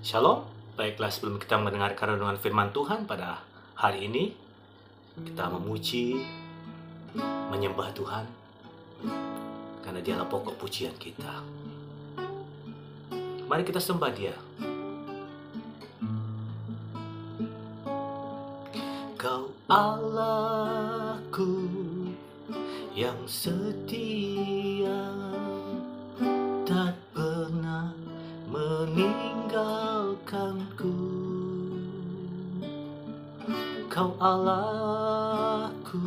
Shalom, baiklah sebelum kita mendengarkan renungan firman Tuhan pada hari ini, kita memuji, menyembah Tuhan, karena Dialah pokok pujian kita. Mari kita sembah Dia. Kau Allahku yang setia, tak pernah meninggalkanku. Kau Allahku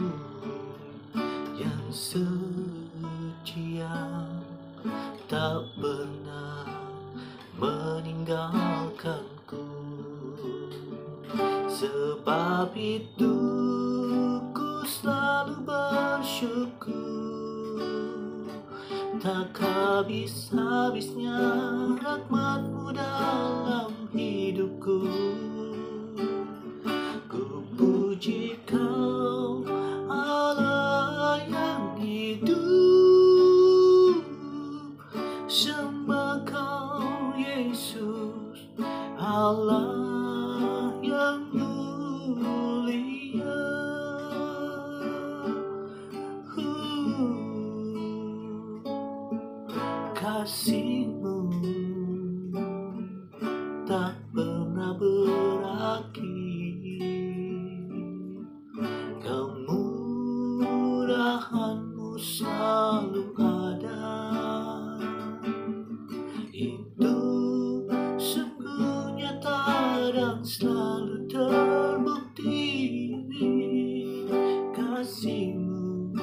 yang setia, tak pernah meninggalkanku. Sebab itu ku selalu bersyukur, tak habis-habisnya rahmat-Mu dalam hidupku. Ku puji Kau Allah yang hidup, sembah Kau Yesus Allah yang mulia. Kasih-Mu tak pernah berakhir, kemurahan-Mu selalu ada. Itu sungguh nyata dan selalu terbukti. Kasih-Mu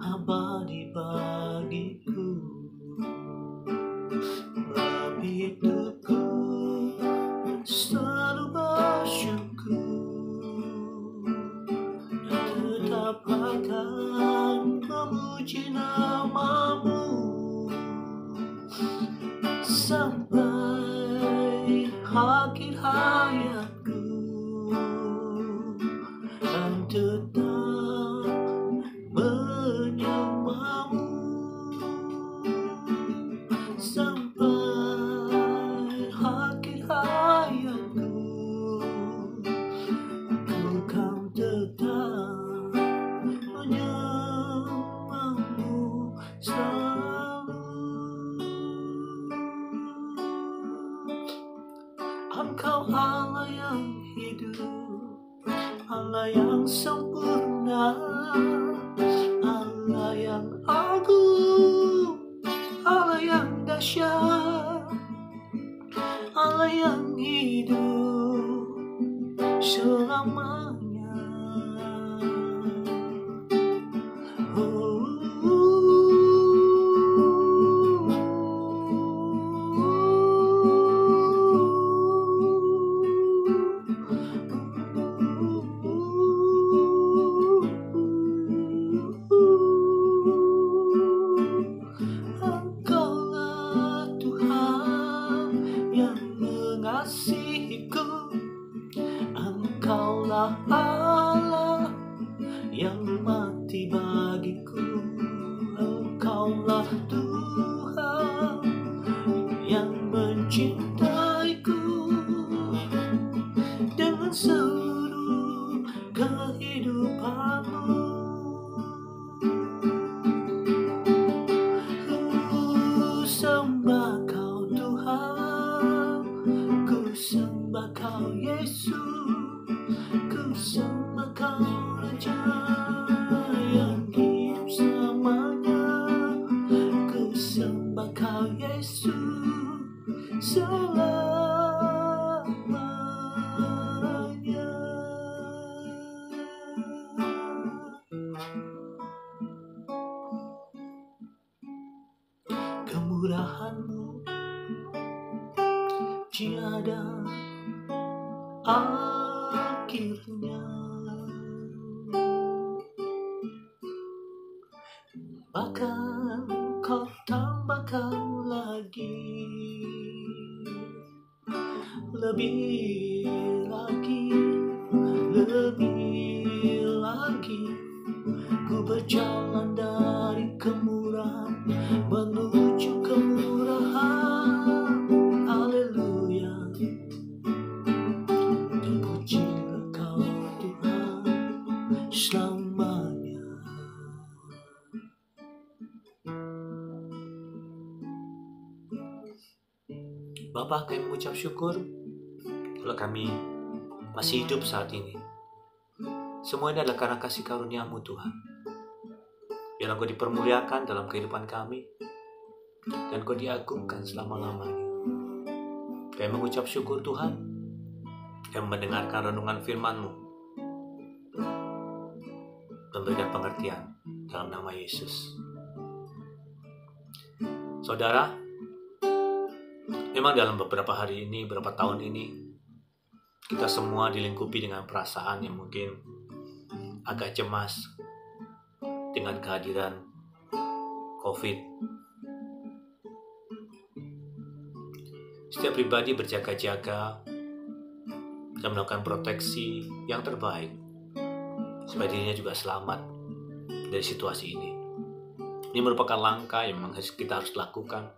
abadi bagiku. Hidupku selalu bersyukur, tetap akan memuji nama-Mu sampai akhir hayatku, dan tetap menyembah-Mu sampai akhir hayatku. Ku kan tetap menyembah-Mu selalu. Engkau Allah yang hidup, Allah yang sempurna, Allah yang agung, Allah yang dahsyat, Allah yang hidup selamanya. Engkaulah Tuhan yang mengasihiku, Engkaulah Allah yang mati bagiku. Engkaulah Tuhan yang mencintaiku dengan seluruh kehidupan-Mu. Ku sembah Kau Tuhan, ku sembah Kau Yesus, ku sembah Kau Raja yang hidup selamanya. Ku sembah Kau Yesus selamanya. Kemurahan-Mu tiada akhirnya, bahkan Kau tambahkan lagi, lebih lagi, lebih lagi. Ku berjalan dari kemurahan menuju kemurahan. Haleluya. Bapa, kami mengucap syukur kalau kami masih hidup saat ini. Semua ini adalah karena kasih karunia-Mu Tuhan. Biarlah Kau dipermuliakan dalam kehidupan kami, dan Kau diagungkan selama-lamanya. Kami mengucap syukur Tuhan, kami mendengarkan renungan firman-Mu, memberikan pengertian dalam nama Yesus. Saudara, memang dalam beberapa hari ini, beberapa tahun ini, kita semua dilingkupi dengan perasaan yang mungkin agak cemas dengan kehadiran COVID. Setiap pribadi berjaga-jaga dan melakukan proteksi yang terbaik supaya dirinya juga selamat dari situasi ini. Ini merupakan langkah yang memang kita harus lakukan,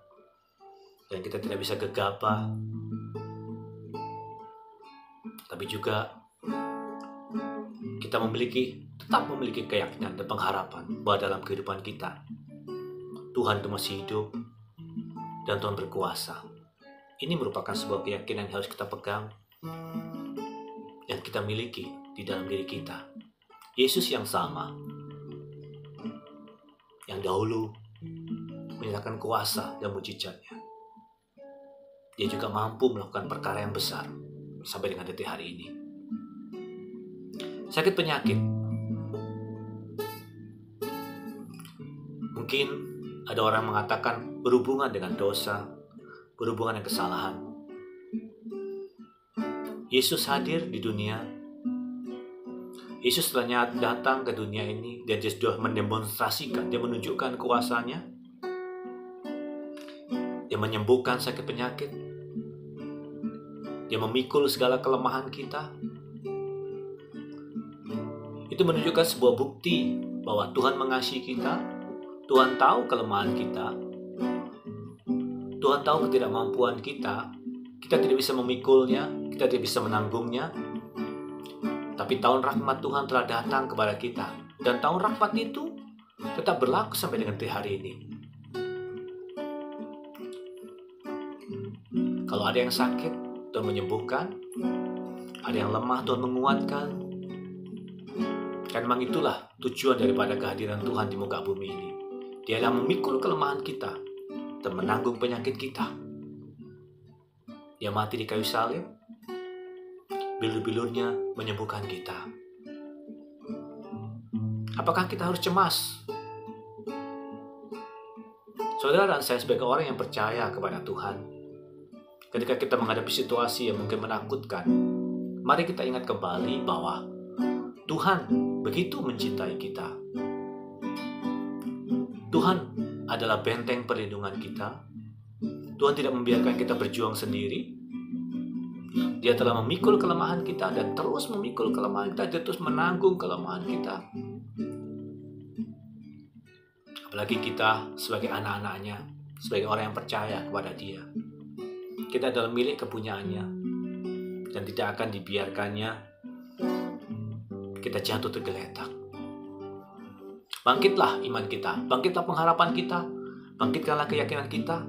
dan kita tidak bisa gegabah, tapi juga kita tetap memiliki keyakinan dan pengharapan bahwa dalam kehidupan kita Tuhan itu masih hidup dan Tuhan berkuasa. Ini merupakan sebuah keyakinan yang harus kita pegang, yang kita miliki di dalam diri kita. Yesus yang sama, yang dahulu menyatakan kuasa dan mujizatnya, Dia juga mampu melakukan perkara yang besar sampai dengan detik hari ini. Sakit penyakit, mungkin ada orang mengatakan berhubungan dengan dosa, berhubungan dengan kesalahan. Yesus hadir di dunia. Yesus telah datang ke dunia ini, dan Dia sudah mendemonstrasikan, Dia menunjukkan kuasanya. Dia menyembuhkan sakit penyakit. Dia memikul segala kelemahan kita. Itu menunjukkan sebuah bukti bahwa Tuhan mengasihi kita. Tuhan tahu kelemahan kita. Tuhan tahu ketidakmampuan kita. Kita tidak bisa memikulnya, kita tidak bisa menanggungnya. Tapi tahun rahmat Tuhan telah datang kepada kita. Dan tahun rahmat itu tetap berlaku sampai dengan hari ini. Kalau ada yang sakit, Tuhan menyembuhkan. Ada yang lemah, Tuhan menguatkan. Dan memang itulah tujuan daripada kehadiran Tuhan di muka bumi ini. Dia adalah memikul kelemahan kita dan menanggung penyakit kita. Dia mati di kayu salib, bilur-bilurnya menyembuhkan kita. Apakah kita harus cemas? Saudara dan saya sebagai orang yang percaya kepada Tuhan, ketika kita menghadapi situasi yang mungkin menakutkan, mari kita ingat kembali bahwa Tuhan begitu mencintai kita. Tuhan adalah benteng perlindungan kita. Tuhan tidak membiarkan kita berjuang sendiri. Dia telah memikul kelemahan kita dan terus memikul kelemahan kita. Dia terus menanggung kelemahan kita. Apalagi kita sebagai anak-anaknya, sebagai orang yang percaya kepada Dia. Kita adalah milik kepunyaannya, dan tidak akan dibiarkannya kita jatuh tergeletak. Bangkitlah iman kita, bangkitlah pengharapan kita, bangkitkanlah keyakinan kita.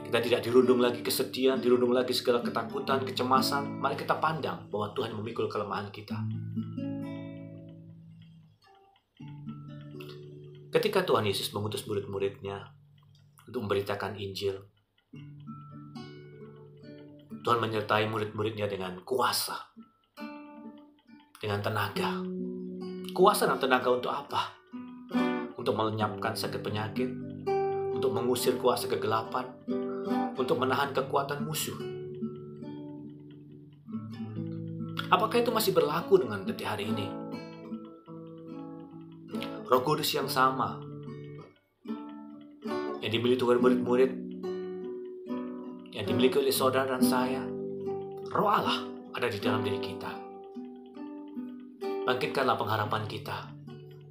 Kita tidak dirundung lagi kesedihan, dirundung lagi segala ketakutan, kecemasan. Mari kita pandang bahwa Tuhan memikul kelemahan kita. Ketika Tuhan Yesus mengutus murid-muridnya untuk memberitakan Injil, Tuhan menyertai murid-muridnya dengan kuasa, dengan tenaga. Kuasa dan tenaga untuk apa? Untuk melenyapkan sakit penyakit, untuk mengusir kuasa kegelapan, untuk menahan kekuatan musuh. Apakah itu masih berlaku dengan detik hari ini? Roh Kudus yang sama yang dimiliki oleh murid-murid, yang dimiliki oleh saudara dan saya, Roh Allah ada di dalam diri kita. Bangkitkanlah pengharapan kita,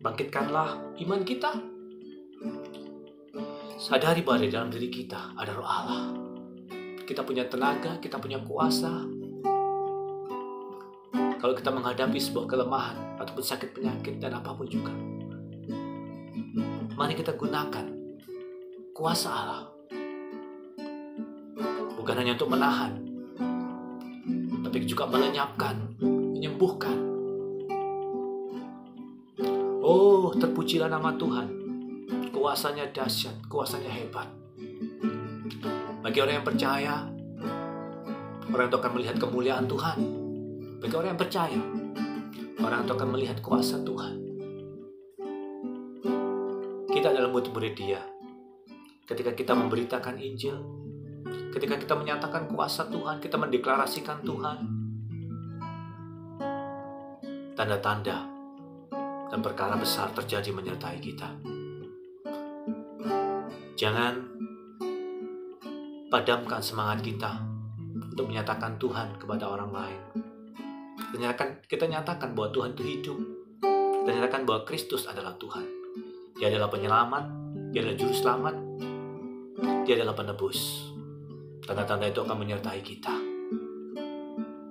bangkitkanlah iman kita. Sadari bahwa di dalam diri kita ada Roh Allah. Kita punya tenaga, kita punya kuasa. Kalau kita menghadapi sebuah kelemahan ataupun sakit penyakit dan apapun juga, mari kita gunakan kuasa Allah. bukan hanya untuk menahan, tapi juga melenyapkan, menyembuhkan. Oh, terpujilah nama Tuhan. Kuasanya dahsyat, kuasanya hebat. Bagi orang yang percaya, orang itu akan melihat kemuliaan Tuhan. Bagi orang yang percaya, orang itu akan melihat kuasa Tuhan. Kita adalah murid-murid Dia. Ketika kita memberitakan Injil, ketika kita menyatakan kuasa Tuhan, kita mendeklarasikan Tuhan, tanda-tanda dan perkara besar terjadi menyertai kita. Jangan padamkan semangat kita untuk menyatakan Tuhan kepada orang lain. Kita nyatakan bahwa Tuhan itu hidup. Kita nyatakan bahwa Kristus adalah Tuhan. Dia adalah penyelamat, Dia adalah juru selamat, Dia adalah penebus. Tanda-tanda itu akan menyertai kita.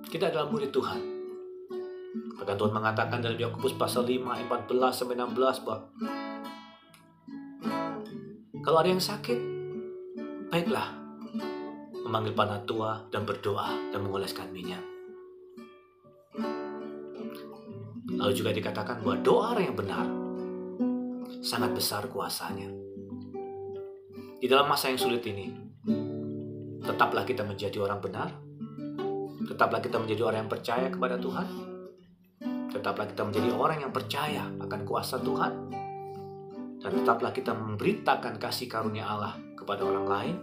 Kita adalah murid Tuhan. Bahkan Tuhan mengatakan dalam Yakobus pasal 5 ayat 14-16 bahwa kalau ada yang sakit, baiklah memanggil panatua dan berdoa dan mengoleskan minyak. Lalu juga dikatakan bahwa doa orang yang benar sangat besar kuasanya. Di dalam masa yang sulit ini, tetaplah kita menjadi orang benar. Tetaplah kita menjadi orang yang percaya kepada Tuhan. Tetaplah kita menjadi orang yang percaya akan kuasa Tuhan. Dan tetaplah kita memberitakan kasih karunia Allah kepada orang lain.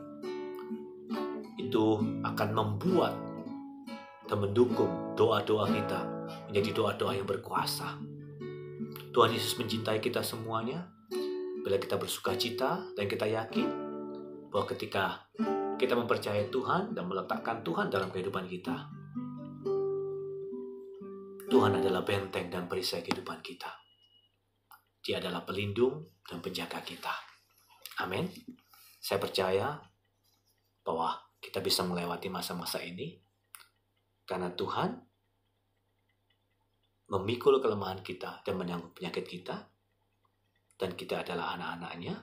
Itu akan membuat dan mendukung doa-doa kita menjadi doa-doa yang berkuasa. Tuhan Yesus mencintai kita semuanya. Bila kita bersuka cita dan kita yakin bahwa ketika kita mempercayai Tuhan dan meletakkan Tuhan dalam kehidupan kita, Tuhan adalah benteng dan perisai kehidupan kita. Dia adalah pelindung dan penjaga kita. Amin. Saya percaya bahwa kita bisa melewati masa-masa ini karena Tuhan memikul kelemahan kita dan menanggung penyakit kita. Dan kita adalah anak-anaknya.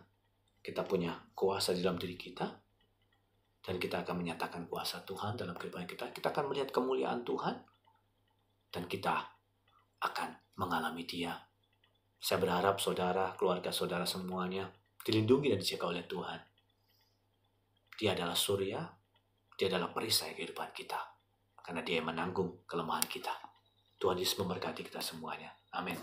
Kita punya kuasa di dalam diri kita. Dan kita akan menyatakan kuasa Tuhan dalam kehidupan kita. Kita akan melihat kemuliaan Tuhan. Dan kita akan mengalami Dia. Saya berharap saudara, keluarga saudara semuanya dilindungi dan dijaga oleh Tuhan. Dia adalah surya. Dia adalah perisai kehidupan kita. Karena Dia yang menanggung kelemahan kita. Tuhan Yesus memberkati kita semuanya. Amin.